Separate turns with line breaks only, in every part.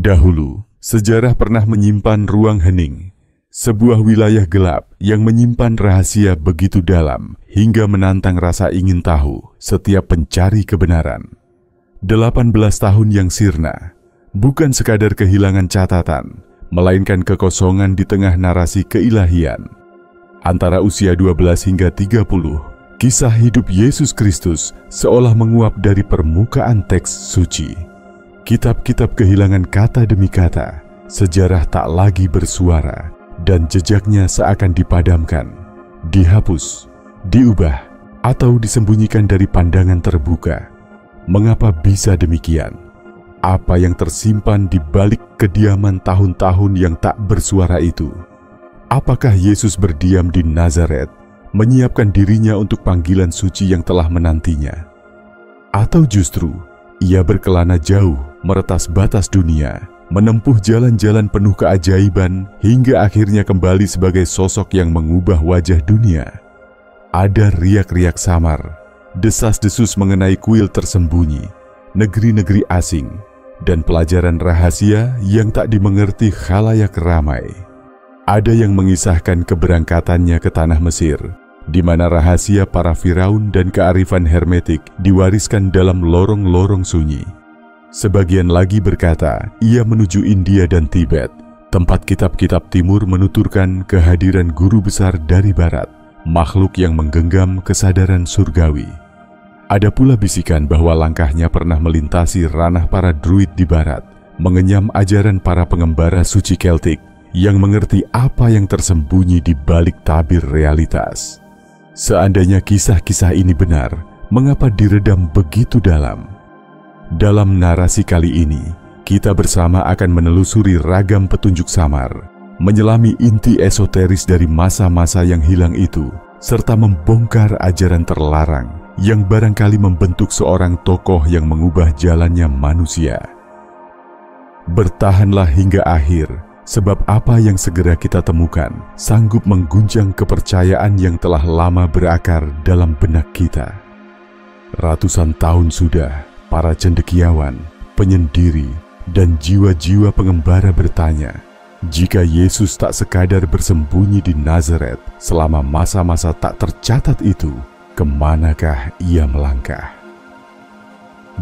Dahulu, sejarah pernah menyimpan ruang hening, sebuah wilayah gelap yang menyimpan rahasia begitu dalam hingga menantang rasa ingin tahu setiap pencari kebenaran. 18 tahun yang sirna, bukan sekadar kehilangan catatan, melainkan kekosongan di tengah narasi keilahian. Antara usia 12 hingga 30, kisah hidup Yesus Kristus seolah menguap dari permukaan teks suci. Kitab-kitab kehilangan kata demi kata, sejarah tak lagi bersuara, dan jejaknya seakan dipadamkan, dihapus, diubah, atau disembunyikan dari pandangan terbuka. Mengapa bisa demikian? Apa yang tersimpan di balik kediaman tahun-tahun yang tak bersuara itu? Apakah Yesus berdiam di Nazaret, menyiapkan dirinya untuk panggilan suci yang telah menantinya? Atau justru, ia berkelana jauh, meretas batas dunia, menempuh jalan-jalan penuh keajaiban, hingga akhirnya kembali sebagai sosok yang mengubah wajah dunia? Ada riak-riak samar, desas-desus mengenai kuil tersembunyi, negeri-negeri asing, dan pelajaran rahasia yang tak dimengerti khalayak ramai. Ada yang mengisahkan keberangkatannya ke tanah Mesir, di mana rahasia para Firaun dan kearifan hermetik diwariskan dalam lorong-lorong sunyi. Sebagian lagi berkata, ia menuju India dan Tibet, tempat kitab-kitab timur menuturkan kehadiran guru besar dari barat, makhluk yang menggenggam kesadaran surgawi. Ada pula bisikan bahwa langkahnya pernah melintasi ranah para druid di barat, mengenyam ajaran para pengembara suci Keltik, yang mengerti apa yang tersembunyi di balik tabir realitas. Seandainya kisah-kisah ini benar, mengapa diredam begitu dalam? Dalam narasi kali ini, kita bersama akan menelusuri ragam petunjuk samar, menyelami inti esoteris dari masa-masa yang hilang itu, serta membongkar ajaran terlarang yang barangkali membentuk seorang tokoh yang mengubah jalannya manusia. Bertahanlah hingga akhir, sebab apa yang segera kita temukan sanggup mengguncang kepercayaan yang telah lama berakar dalam benak kita. Ratusan tahun sudah, para cendekiawan, penyendiri, dan jiwa-jiwa pengembara bertanya, jika Yesus tak sekadar bersembunyi di Nazaret selama masa-masa tak tercatat itu, kemanakah ia melangkah?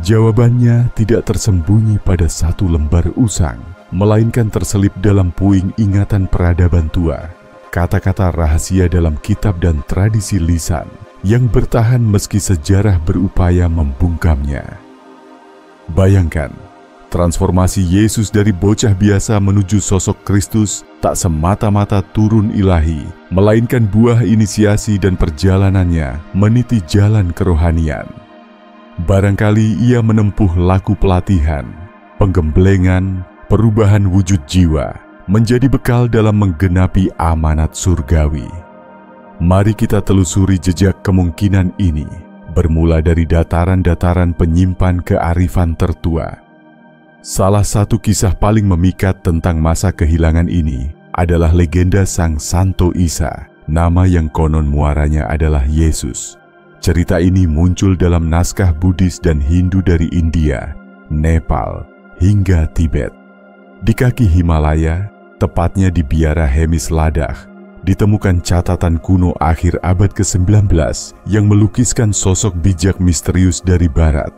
Jawabannya tidak tersembunyi pada satu lembar usang, melainkan terselip dalam puing ingatan peradaban tua, kata-kata rahasia dalam kitab dan tradisi lisan yang bertahan meski sejarah berupaya membungkamnya. Bayangkan, transformasi Yesus dari bocah biasa menuju sosok Kristus tak semata-mata turun ilahi, melainkan buah inisiasi dan perjalanannya meniti jalan kerohanian. Barangkali ia menempuh laku pelatihan, penggemblengan, perubahan wujud jiwa, menjadi bekal dalam menggenapi amanat surgawi. Mari kita telusuri jejak kemungkinan ini, bermula dari dataran-dataran penyimpan kearifan tertua. Salah satu kisah paling memikat tentang masa kehilangan ini adalah legenda Sang Santo Isa, nama yang konon muaranya adalah Yesus. Cerita ini muncul dalam naskah Buddhis dan Hindu dari India, Nepal, hingga Tibet. Di kaki Himalaya, tepatnya di biara Hemis Ladakh, ditemukan catatan kuno akhir abad ke-19 yang melukiskan sosok bijak misterius dari barat,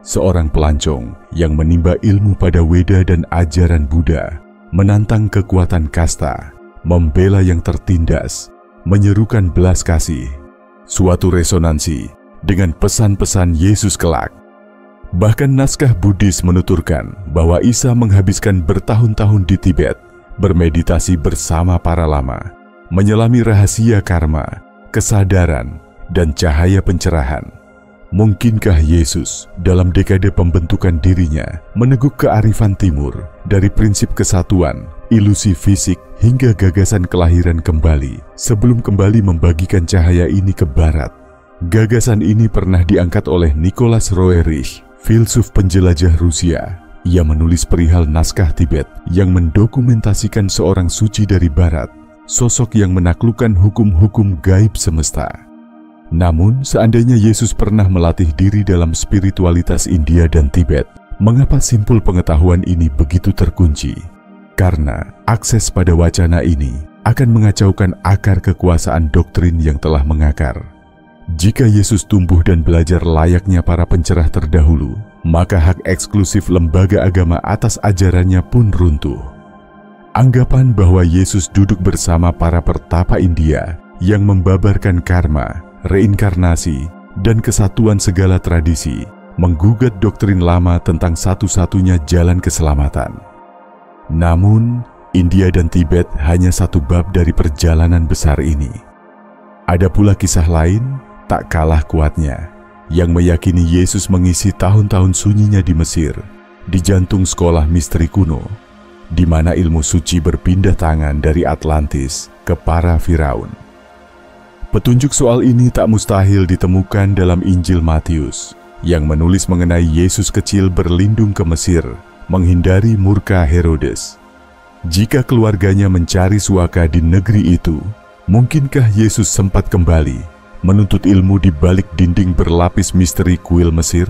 seorang pelancong yang menimba ilmu pada Weda dan ajaran Buddha, menantang kekuatan kasta, membela yang tertindas, menyerukan belas kasih, suatu resonansi dengan pesan-pesan Yesus kelak. Bahkan naskah Buddhis menuturkan bahwa Isa menghabiskan bertahun-tahun di Tibet, bermeditasi bersama para lama, menyelami rahasia karma, kesadaran, dan cahaya pencerahan. Mungkinkah Yesus dalam dekade pembentukan dirinya meneguk kearifan timur dari prinsip kesatuan, ilusi fisik, hingga gagasan kelahiran kembali sebelum kembali membagikan cahaya ini ke barat? Gagasan ini pernah diangkat oleh Nicholas Roerich, filsuf penjelajah Rusia. Ia menulis perihal naskah Tibet yang mendokumentasikan seorang suci dari barat, sosok yang menaklukkan hukum-hukum gaib semesta. Namun, seandainya Yesus pernah melatih diri dalam spiritualitas India dan Tibet, Mengapa simpul pengetahuan ini begitu terkunci? Karena akses pada wacana ini akan mengacaukan akar kekuasaan doktrin yang telah mengakar. Jika Yesus tumbuh dan belajar layaknya para pencerah terdahulu, maka hak eksklusif lembaga agama atas ajarannya pun runtuh. Anggapan bahwa Yesus duduk bersama para pertapa India yang membabarkan karma, reinkarnasi, dan kesatuan segala tradisi, menggugat doktrin lama tentang satu-satunya jalan keselamatan. Namun, India dan Tibet hanya satu bab dari perjalanan besar ini. Ada pula kisah lain, tak kalah kuatnya, yang meyakini Yesus mengisi tahun-tahun sunyinya di Mesir, di jantung sekolah misteri kuno, di mana ilmu suci berpindah tangan dari Atlantis ke para Firaun. Petunjuk soal ini tak mustahil ditemukan dalam Injil Matius, yang menulis mengenai Yesus kecil berlindung ke Mesir, menghindari murka Herodes. Jika keluarganya mencari suaka di negeri itu, mungkinkah Yesus sempat kembali menuntut ilmu di balik dinding berlapis misteri kuil Mesir?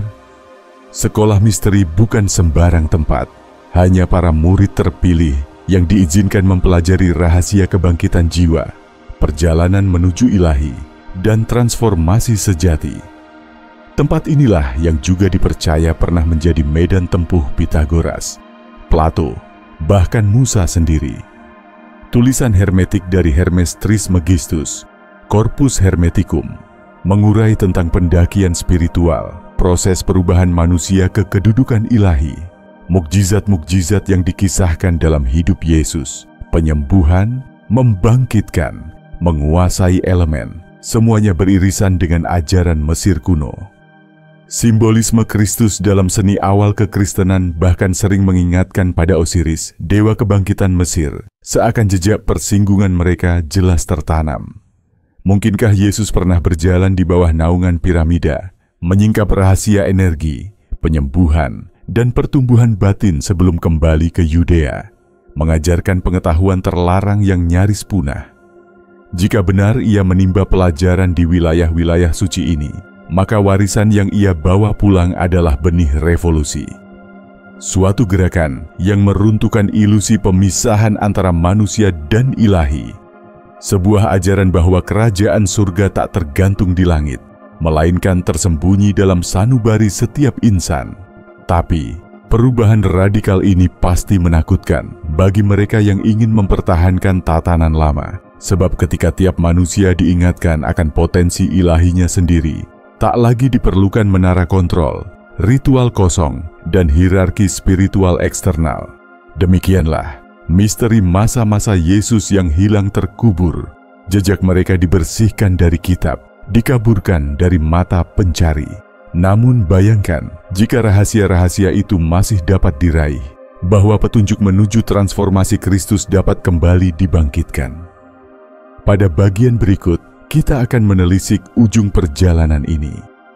Sekolah misteri bukan sembarang tempat, hanya para murid terpilih yang diizinkan mempelajari rahasia kebangkitan jiwa, perjalanan menuju ilahi, dan transformasi sejati. Tempat inilah yang juga dipercaya pernah menjadi medan tempuh Pitagoras, Plato, bahkan Musa sendiri. Tulisan hermetik dari Hermes Trismegistus, Corpus Hermeticum, mengurai tentang pendakian spiritual, proses perubahan manusia ke kedudukan ilahi, mukjizat-mukjizat yang dikisahkan dalam hidup Yesus, penyembuhan, membangkitkan, menguasai elemen, semuanya beririsan dengan ajaran Mesir kuno. Simbolisme Kristus dalam seni awal kekristenan bahkan sering mengingatkan pada Osiris, dewa kebangkitan Mesir, seakan jejak persinggungan mereka jelas tertanam. Mungkinkah Yesus pernah berjalan di bawah naungan piramida, menyingkap rahasia energi, penyembuhan, dan pertumbuhan batin sebelum kembali ke Yudea, mengajarkan pengetahuan terlarang yang nyaris punah? Jika benar ia menimba pelajaran di wilayah-wilayah suci ini, maka warisan yang ia bawa pulang adalah benih revolusi. Suatu gerakan yang meruntuhkan ilusi pemisahan antara manusia dan ilahi. Sebuah ajaran bahwa kerajaan surga tak tergantung di langit, melainkan tersembunyi dalam sanubari setiap insan. Tapi, perubahan radikal ini pasti menakutkan bagi mereka yang ingin mempertahankan tatanan lama. Sebab ketika tiap manusia diingatkan akan potensi ilahinya sendiri, tak lagi diperlukan menara kontrol, ritual kosong, dan hierarki spiritual eksternal. Demikianlah misteri masa-masa Yesus yang hilang terkubur. Jejak mereka dibersihkan dari kitab, dikaburkan dari mata pencari. Namun bayangkan jika rahasia-rahasia itu masih dapat diraih, bahwa petunjuk menuju transformasi Kristus dapat kembali dibangkitkan. Pada bagian berikut, kita akan menelisik ujung perjalanan ini,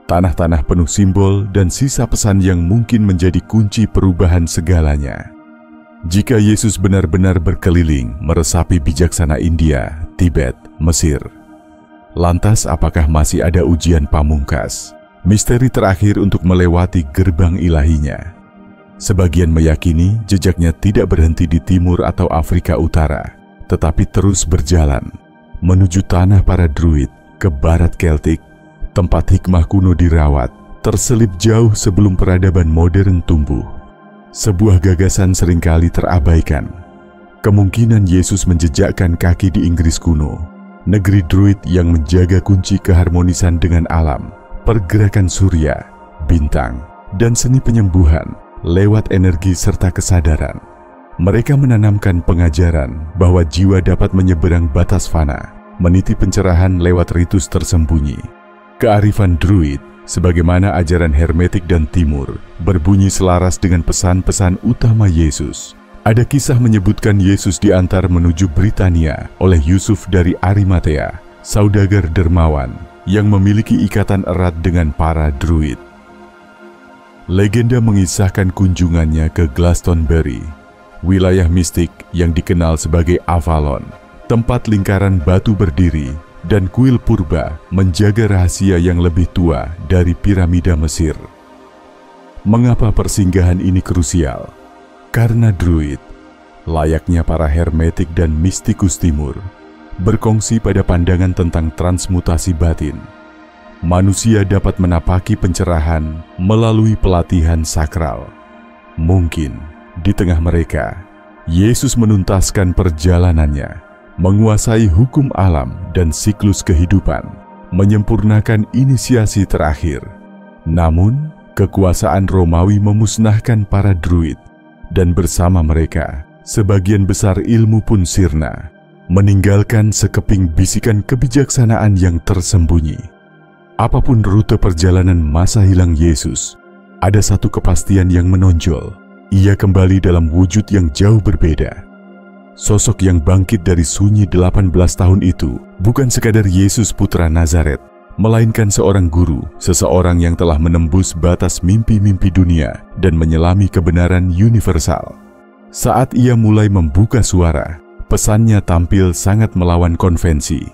tanah-tanah penuh simbol dan sisa pesan yang mungkin menjadi kunci perubahan segalanya. Jika Yesus benar-benar berkeliling meresapi bijaksana India, Tibet, Mesir, lantas apakah masih ada ujian pamungkas, misteri terakhir untuk melewati gerbang ilahinya? Sebagian meyakini jejaknya tidak berhenti di timur atau Afrika Utara, tetapi terus berjalan menuju tanah para druid ke barat Keltik, tempat hikmah kuno dirawat, terselip jauh sebelum peradaban modern tumbuh. Sebuah gagasan seringkali terabaikan. Kemungkinan Yesus menjejakkan kaki di Inggris kuno, negeri druid yang menjaga kunci keharmonisan dengan alam, pergerakan surya, bintang, dan seni penyembuhan lewat energi serta kesadaran. Mereka menanamkan pengajaran bahwa jiwa dapat menyeberang batas fana, meniti pencerahan lewat ritus tersembunyi. Kearifan druid, sebagaimana ajaran hermetik dan timur, berbunyi selaras dengan pesan-pesan utama Yesus. Ada kisah menyebutkan Yesus diantar menuju Britania oleh Yusuf dari Arimatea, saudagar dermawan yang memiliki ikatan erat dengan para druid. Legenda mengisahkan kunjungannya ke Glastonbury, wilayah mistik yang dikenal sebagai Avalon, tempat lingkaran batu berdiri, dan kuil purba menjaga rahasia yang lebih tua dari piramida Mesir. Mengapa persinggahan ini krusial? Karena Druid, layaknya para hermetik dan mistikus timur, berkongsi pada pandangan tentang transmutasi batin. Manusia dapat menapaki pencerahan melalui pelatihan sakral. Mungkin di tengah mereka, Yesus menuntaskan perjalanannya, menguasai hukum alam dan siklus kehidupan, menyempurnakan inisiasi terakhir. Namun, kekuasaan Romawi memusnahkan para Druid, dan bersama mereka, sebagian besar ilmu pun sirna, meninggalkan sekeping bisikan kebijaksanaan yang tersembunyi. Apapun rute perjalanan masa hilang Yesus, ada satu kepastian yang menonjol. Ia kembali dalam wujud yang jauh berbeda. Sosok yang bangkit dari sunyi 18 tahun itu bukan sekadar Yesus putra Nazaret, melainkan seorang guru, seseorang yang telah menembus batas mimpi-mimpi dunia dan menyelami kebenaran universal. Saat ia mulai membuka suara, pesannya tampil sangat melawan konvensi.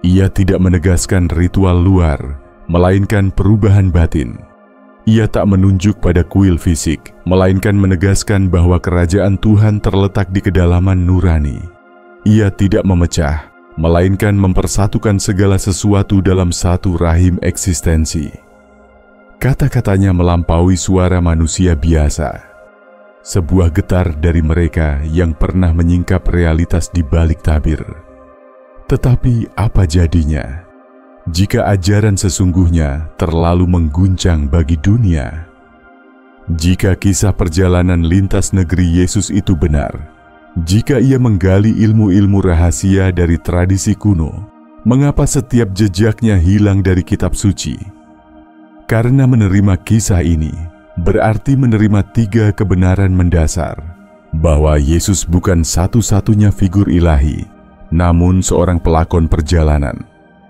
Ia tidak menegaskan ritual luar, melainkan perubahan batin. Ia tak menunjuk pada kuil fisik, melainkan menegaskan bahwa kerajaan Tuhan terletak di kedalaman nurani. Ia tidak memecah, melainkan mempersatukan segala sesuatu dalam satu rahim eksistensi. Kata-katanya melampaui suara manusia biasa. Sebuah getar dari mereka yang pernah menyingkap realitas di balik tabir. Tetapi apa jadinya jika ajaran sesungguhnya terlalu mengguncang bagi dunia? Jika kisah perjalanan lintas negeri Yesus itu benar, jika ia menggali ilmu-ilmu rahasia dari tradisi kuno, mengapa setiap jejaknya hilang dari kitab suci? Karena menerima kisah ini berarti menerima 3 kebenaran mendasar, bahwa Yesus bukan satu-satunya figur ilahi, namun seorang pelakon perjalanan,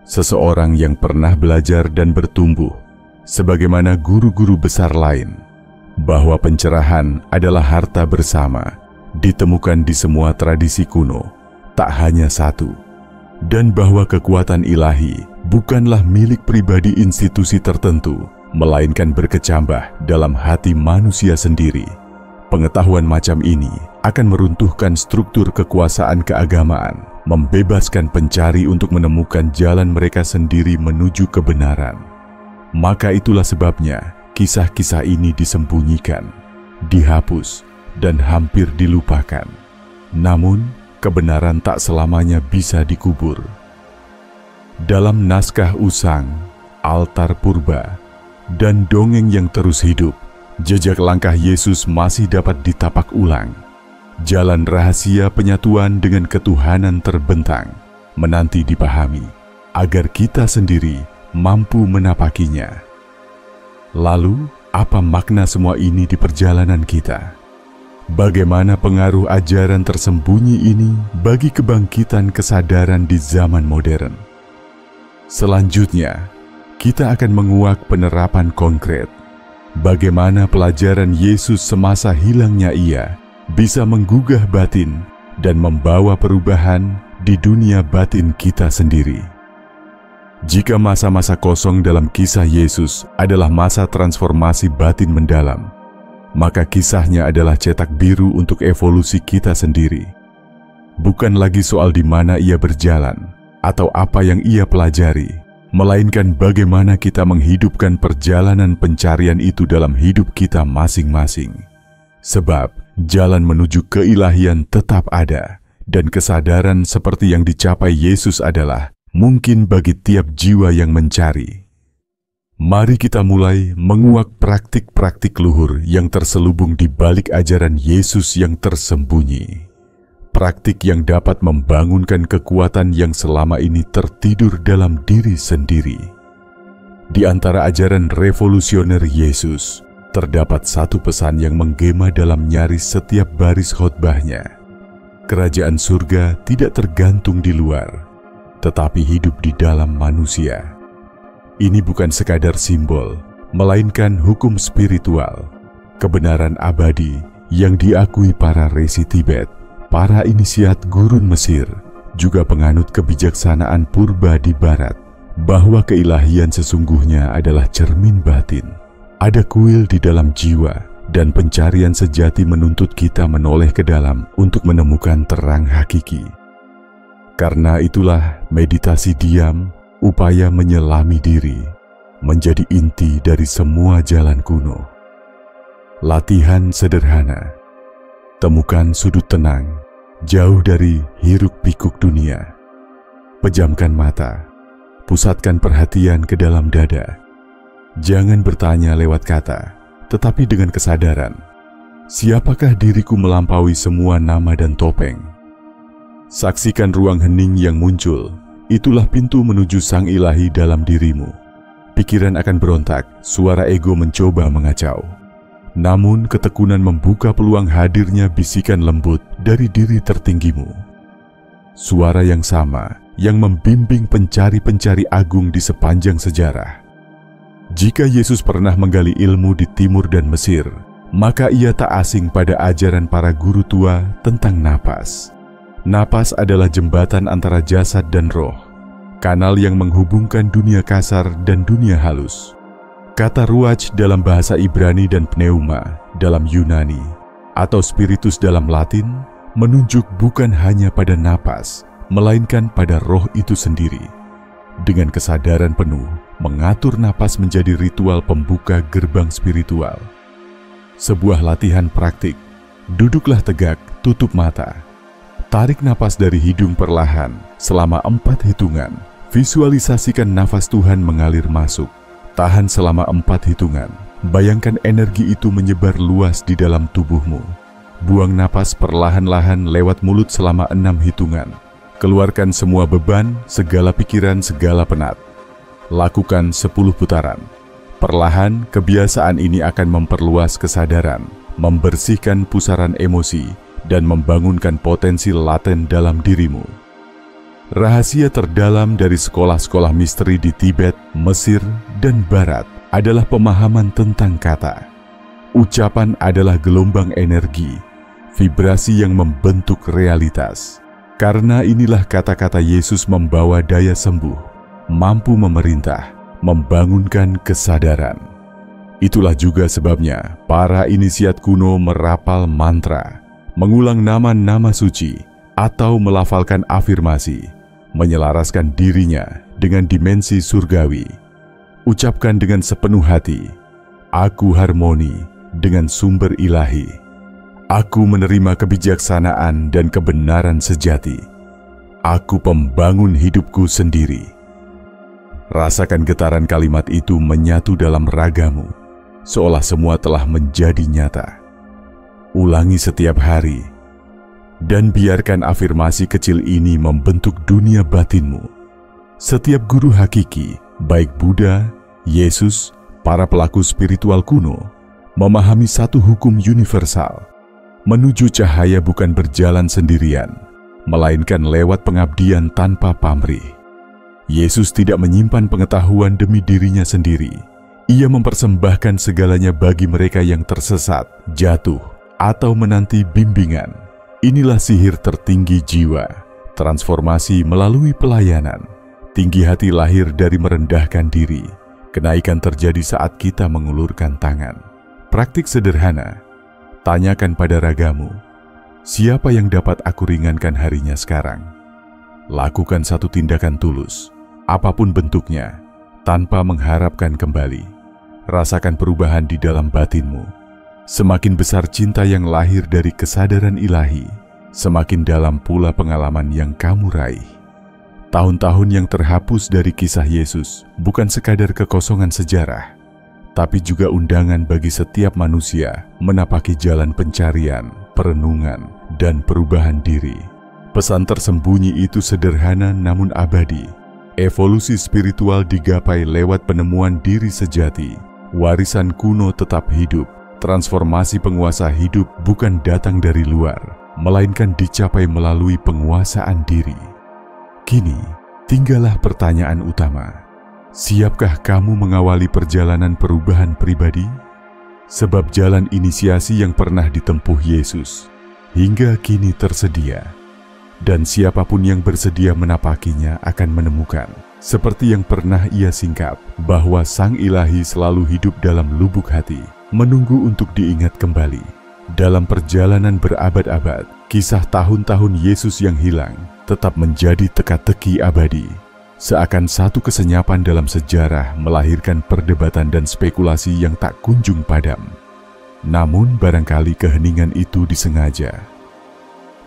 seseorang yang pernah belajar dan bertumbuh, sebagaimana guru-guru besar lain, bahwa pencerahan adalah harta bersama, ditemukan di semua tradisi kuno, tak hanya satu, dan bahwa kekuatan ilahi bukanlah milik pribadi institusi tertentu, melainkan berkecambah dalam hati manusia sendiri. Pengetahuan macam ini akan meruntuhkan struktur kekuasaan keagamaan, membebaskan pencari untuk menemukan jalan mereka sendiri menuju kebenaran. Maka itulah sebabnya kisah-kisah ini disembunyikan, dihapus, dan hampir dilupakan. Namun, kebenaran tak selamanya bisa dikubur. Dalam naskah usang, altar purba, dan dongeng yang terus hidup, jejak langkah Yesus masih dapat ditapak ulang. Jalan rahasia penyatuan dengan ketuhanan terbentang, menanti dipahami, agar kita sendiri mampu menapakinya. Lalu, apa makna semua ini di perjalanan kita? Bagaimana pengaruh ajaran tersembunyi ini bagi kebangkitan kesadaran di zaman modern? Selanjutnya, kita akan menguak penerapan konkret. Bagaimana pelajaran Yesus semasa hilangnya ia bisa menggugah batin dan membawa perubahan di dunia batin kita sendiri. Jika masa-masa kosong dalam kisah Yesus adalah masa transformasi batin mendalam, maka kisahnya adalah cetak biru untuk evolusi kita sendiri. Bukan lagi soal di mana ia berjalan atau apa yang ia pelajari, melainkan bagaimana kita menghidupkan perjalanan pencarian itu dalam hidup kita masing-masing. Sebab jalan menuju keilahian tetap ada, dan kesadaran seperti yang dicapai Yesus adalah mungkin bagi tiap jiwa yang mencari. Mari kita mulai menguak praktik-praktik luhur yang terselubung di balik ajaran Yesus yang tersembunyi. Praktik yang dapat membangunkan kekuatan yang selama ini tertidur dalam diri sendiri. Di antara ajaran revolusioner Yesus, terdapat satu pesan yang menggema dalam nyaris setiap baris khotbahnya. Kerajaan surga tidak tergantung di luar, tetapi hidup di dalam manusia. Ini bukan sekadar simbol, melainkan hukum spiritual, kebenaran abadi yang diakui para resi Tibet, para inisiat gurun Mesir, juga penganut kebijaksanaan purba di barat, bahwa keilahian sesungguhnya adalah cermin batin. Ada kuil di dalam jiwa, dan pencarian sejati menuntut kita menoleh ke dalam untuk menemukan terang hakiki. Karena itulah meditasi diam, upaya menyelami diri, menjadi inti dari semua jalan kuno. Latihan sederhana. Temukan sudut tenang, jauh dari hiruk-pikuk dunia. Pejamkan mata, pusatkan perhatian ke dalam dada. Jangan bertanya lewat kata, tetapi dengan kesadaran. Siapakah diriku melampaui semua nama dan topeng? Saksikan ruang hening yang muncul, itulah pintu menuju Sang Ilahi dalam dirimu. Pikiran akan berontak, suara ego mencoba mengacau. Namun ketekunan membuka peluang hadirnya bisikan lembut dari diri tertinggimu. Suara yang sama yang membimbing pencari-pencari agung di sepanjang sejarah. Jika Yesus pernah menggali ilmu di Timur dan Mesir, maka ia tak asing pada ajaran para guru tua tentang napas. Napas adalah jembatan antara jasad dan roh, kanal yang menghubungkan dunia kasar dan dunia halus. Kata ruach dalam bahasa Ibrani dan pneuma dalam Yunani, atau spiritus dalam Latin, menunjuk bukan hanya pada napas, melainkan pada roh itu sendiri. Dengan kesadaran penuh, mengatur napas menjadi ritual pembuka gerbang spiritual. Sebuah latihan praktik. Duduklah tegak, tutup mata. Tarik napas dari hidung perlahan selama 4 hitungan. Visualisasikan nafas Tuhan mengalir masuk. Tahan selama 4 hitungan. Bayangkan energi itu menyebar luas di dalam tubuhmu. Buang napas perlahan-lahan lewat mulut selama 6 hitungan. Keluarkan semua beban, segala pikiran, segala penat. Lakukan 10 putaran. Perlahan, kebiasaan ini akan memperluas kesadaran, membersihkan pusaran emosi, dan membangunkan potensi laten dalam dirimu. Rahasia terdalam dari sekolah-sekolah misteri di Tibet, Mesir, dan Barat adalah pemahaman tentang kata. Ucapan adalah gelombang energi, vibrasi yang membentuk realitas. Karena inilah kata-kata Yesus membawa daya sembuh, mampu memerintah, membangunkan kesadaran. Itulah juga sebabnya para inisiat kuno merapal mantra, mengulang nama-nama suci, atau melafalkan afirmasi, menyelaraskan dirinya dengan dimensi surgawi. Ucapkan dengan sepenuh hati, aku harmoni dengan sumber ilahi. Aku menerima kebijaksanaan dan kebenaran sejati. Aku pembangun hidupku sendiri. Rasakan getaran kalimat itu menyatu dalam ragamu, seolah semua telah menjadi nyata. Ulangi setiap hari, dan biarkan afirmasi kecil ini membentuk dunia batinmu. Setiap guru hakiki, baik Buddha, Yesus, para pelaku spiritual kuno, memahami satu hukum universal. Menuju cahaya bukan berjalan sendirian, melainkan lewat pengabdian tanpa pamrih. Yesus tidak menyimpan pengetahuan demi dirinya sendiri. Ia mempersembahkan segalanya bagi mereka yang tersesat, jatuh, atau menanti bimbingan. Inilah sihir tertinggi jiwa, transformasi melalui pelayanan. Tinggi hati lahir dari merendahkan diri. Kenaikan terjadi saat kita mengulurkan tangan. Praktik sederhana. Tanyakan pada ragamu, siapa yang dapat aku ringankan harinya sekarang? Lakukan satu tindakan tulus, apapun bentuknya, tanpa mengharapkan kembali. Rasakan perubahan di dalam batinmu. Semakin besar cinta yang lahir dari kesadaran ilahi, semakin dalam pula pengalaman yang kamu raih. Tahun-tahun yang terhapus dari kisah Yesus bukan sekadar kekosongan sejarah, tapi juga undangan bagi setiap manusia menapaki jalan pencarian, perenungan, dan perubahan diri. Pesan tersembunyi itu sederhana namun abadi. Evolusi spiritual digapai lewat penemuan diri sejati. Warisan kuno tetap hidup. Transformasi penguasa hidup bukan datang dari luar, melainkan dicapai melalui penguasaan diri. Kini, tinggallah pertanyaan utama. Siapkah kamu mengawali perjalanan perubahan pribadi? Sebab jalan inisiasi yang pernah ditempuh Yesus hingga kini tersedia, dan siapapun yang bersedia menapakinya akan menemukan seperti yang pernah ia singkap, bahwa Sang Ilahi selalu hidup dalam lubuk hati, menunggu untuk diingat kembali. Dalam perjalanan berabad-abad, kisah tahun-tahun Yesus yang hilang tetap menjadi teka-teki abadi. Seakan satu kesenyapan dalam sejarah melahirkan perdebatan dan spekulasi yang tak kunjung padam. Namun barangkali keheningan itu disengaja.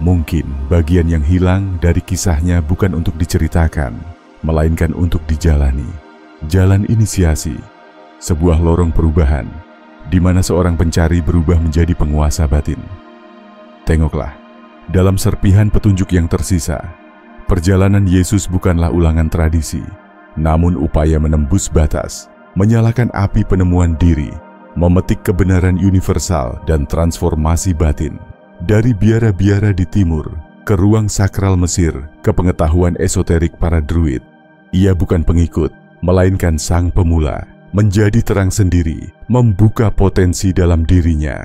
Mungkin bagian yang hilang dari kisahnya bukan untuk diceritakan, melainkan untuk dijalani. Jalan inisiasi, sebuah lorong perubahan, di mana seorang pencari berubah menjadi penguasa batin. Tengoklah, dalam serpihan petunjuk yang tersisa, perjalanan Yesus bukanlah ulangan tradisi, namun upaya menembus batas, menyalakan api penemuan diri, memetik kebenaran universal dan transformasi batin. Dari biara-biara di timur, ke ruang sakral Mesir, ke pengetahuan esoterik para druid. Ia bukan pengikut, melainkan sang pemula, menjadi terang sendiri, membuka potensi dalam dirinya.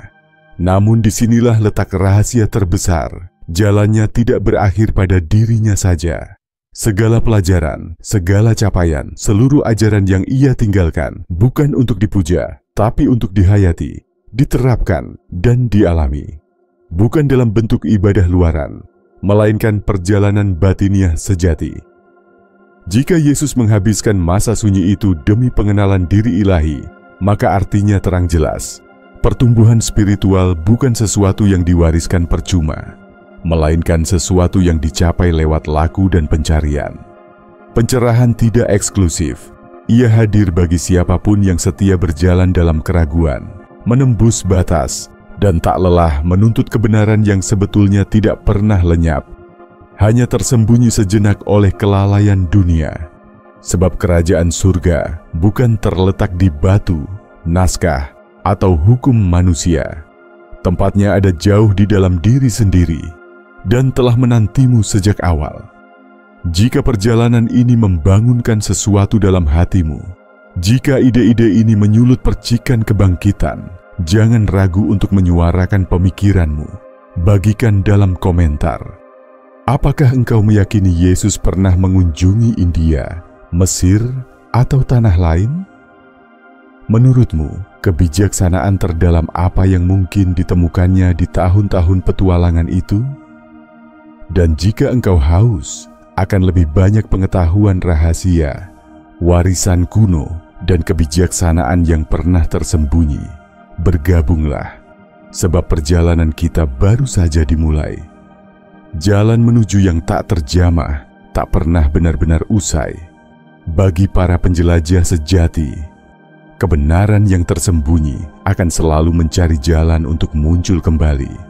Namun disinilah letak rahasia terbesar. Jalannya tidak berakhir pada dirinya saja. Segala pelajaran, segala capaian, seluruh ajaran yang ia tinggalkan bukan untuk dipuja, tapi untuk dihayati, diterapkan, dan dialami. Bukan dalam bentuk ibadah luaran, melainkan perjalanan batiniah sejati. Jika Yesus menghabiskan masa sunyi itu demi pengenalan diri ilahi, maka artinya terang jelas. Pertumbuhan spiritual bukan sesuatu yang diwariskan percuma, melainkan sesuatu yang dicapai lewat laku dan pencarian. Pencerahan tidak eksklusif. Ia hadir bagi siapapun yang setia berjalan dalam keraguan, menembus batas, dan tak lelah menuntut kebenaran yang sebetulnya tidak pernah lenyap, hanya tersembunyi sejenak oleh kelalaian dunia. Sebab kerajaan surga bukan terletak di batu, naskah, atau hukum manusia. Tempatnya ada jauh di dalam diri sendiri, dan telah menantimu sejak awal. Jika perjalanan ini membangunkan sesuatu dalam hatimu, jika ide-ide ini menyulut percikan kebangkitan, jangan ragu untuk menyuarakan pemikiranmu. Bagikan dalam komentar. Apakah engkau meyakini Yesus pernah mengunjungi India, Mesir, atau tanah lain? Menurutmu, kebijaksanaan terdalam apa yang mungkin ditemukannya di tahun-tahun petualangan itu? Dan jika engkau haus akan lebih banyak pengetahuan rahasia, warisan kuno, dan kebijaksanaan yang pernah tersembunyi, bergabunglah, sebab perjalanan kita baru saja dimulai. Jalan menuju yang tak terjamah, tak pernah benar-benar usai. Bagi para penjelajah sejati, kebenaran yang tersembunyi akan selalu mencari jalan untuk muncul kembali.